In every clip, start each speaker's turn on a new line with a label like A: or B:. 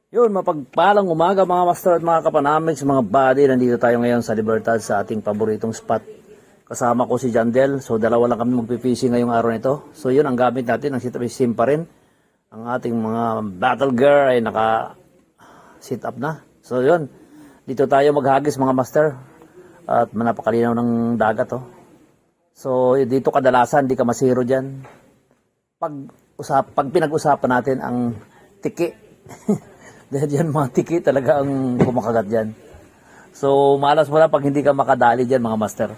A: Yun, mapagpalang umaga mga master at mga kapanamig sa mga buddy. Nandito tayo ngayon sa Libertad sa ating paboritong spot. Kasama ko si Jandel. So dalawa lang kami magpipishing ngayong araw nito. So yun, ang gamit natin, ang sit-up sim pa rin. Ang ating mga battle gear ay naka-sit up na. So yun, dito tayo maghagis mga master. At napakalinaw ng dagat oh. So dito kadalasan, di ka masiro dyan. Pag pinag-usapan natin ang tiki. Dahil yan mga tiki talaga ang kumakagat dyan. So malas mo na pag hindi ka makadali dyan mga master.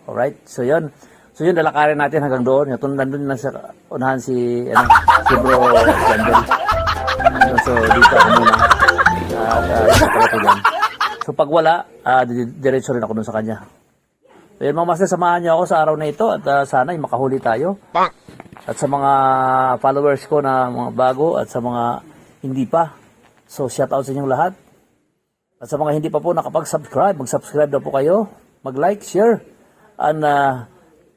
A: Alright, so yun. So yun, lalakarin natin hanggang doon. Nandun lang sa unahan si Bro Jandel. So dito ako muna. So pag wala, diretso rin ako dun sa kanya. So yun mga master, samahan niyo ako sa araw na ito at sana makahuli tayo. At sa mga followers ko na mga bago at sa mga hindi pa. So, shout out sa inyong lahat. At sa mga hindi pa po nakapag-subscribe, mag-subscribe na po kayo. Mag-like, share, and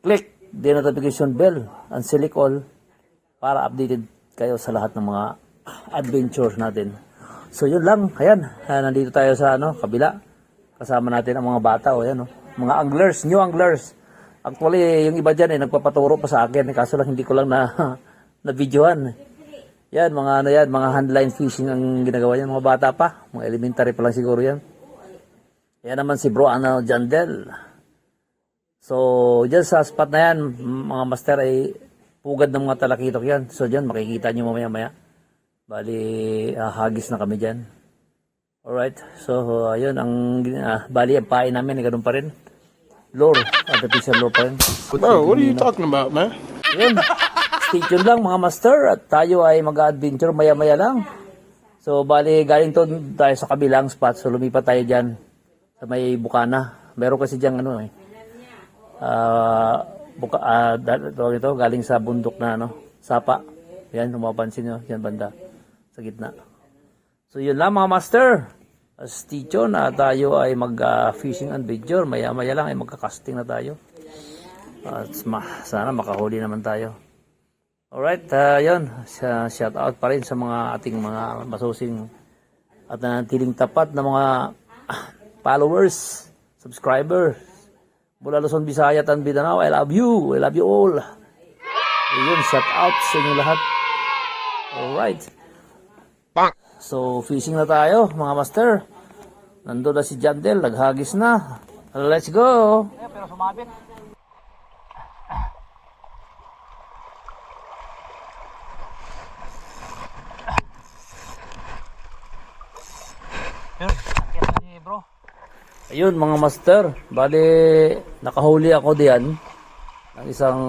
A: click the notification bell and select all para updated kayo sa lahat ng mga adventures natin. So, yun lang. Ayan, nandito tayo sa kabila. Kasama natin ang mga bata. O, ayan, mga anglers, new anglers. Actually, yung iba dyan nagpapaturo pa sa akin. Kaso lang hindi ko lang na-videohan. Yan, mga handline fishing ang ginagawa yan. Mga bata pa. Mga elementary pa lang siguro yan. Yan naman si Bro Jandel. So, dyan sa spot na yan, mga master ay pugad ng mga talakitok yan. So, dyan makikita nyo mamaya-maya. Bali, hagis na kami dyan. Alright. So, ayun, bali, ang pain namin, ganun pa rin. Lure, artificial lure pa rin.
B: Bro, what are you talking about, man?
A: Yun. Stay tuned lang mga master at tayo ay mag-adventure maya-maya lang. So bali galing to tayo sa kabilang spot. So lumipat tayo dyan sa may Bukana. Meron kasi dyan galing sa bundok na sapa. Yan, kung mapapansin nyo, dyan banda sa gitna. So yun lang mga master. Stay tuned na tayo ay mag-fishing adventure. Maya-maya lang ay magka-casting na tayo. At sana makahuli naman tayo. Alright, yun. Shout out pa rin sa mga ating mga masusing at nanatiling tapat na mga followers, subscribers. Mula Luzon, Visayas, at Mindanao, I love you. I love you all. Ayun, shout out sa inyo lahat. Alright. So, fishing na tayo, mga master. Nandun na si Jandel, naghagis na. Let's go. Pero sumabit. Ayun mga master, bali nakahuli ako diyan ng isang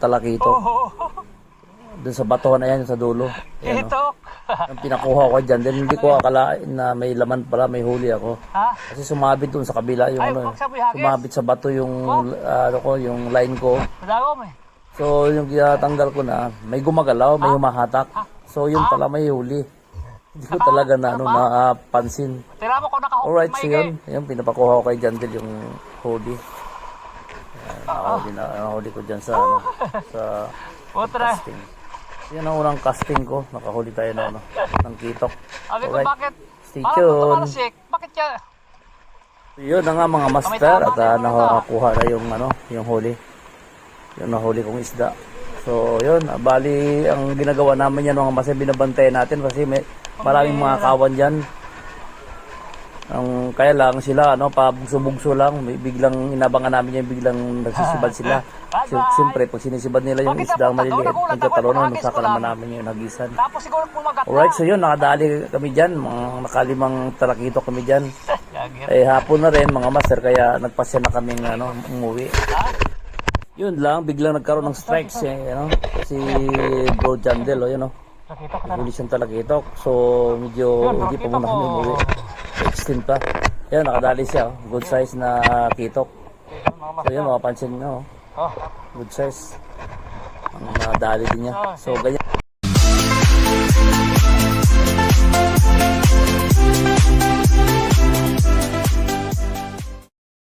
A: talakitok. Doon sa batuhan na yan sa dulo. Ayan, ang pinakuha ko dyan. Then hindi ko akalain na may laman pala, may huli ako. Kasi sumabit doon sa kabila yung sumabit sa bato yung yung line ko. So yung tinatanggal ko na, may gumagalaw, may humahatak. So yun pala may huli. Hindi ko talaga napansin. Alright, so yun. Yung pinapakuha ko kay Jandel yung huli. Nakahuli ko dyan sa casting. Yan ang unang casting ko. Nakahuli tayo ng kitok. Alright, stay tuned. Yun na nga mga master at nakakuha na yung huli. Yung nahuli kong isda. So yun, bali ang ginagawa namin yan mga master, binabantayan natin kasi maraming mga kawan dyan. Kaya lang sila, pabugso-bugso lang, biglang inabangan namin yung biglang nagsisibad sila. Siyempre, pag sinisibad nila yung isda maliliit, nagtatalunan, saka naman namin yung nagisan. Alright, so yun, nakadali kami dyan, mga nakalimang talakitok kami dyan. Hapon na rin, mga master, kaya nagpasya na kaming umuwi. Yun lang, biglang nagkaroon ng strikes si Bro Jandel, huli siyang talakitok. So medyo hindi pa muna kami umuwi, extend pa. Yan, nakadali siya, good size na kitok. So yun, makapansin nyo, good size ang nadali din niya. So ganyan.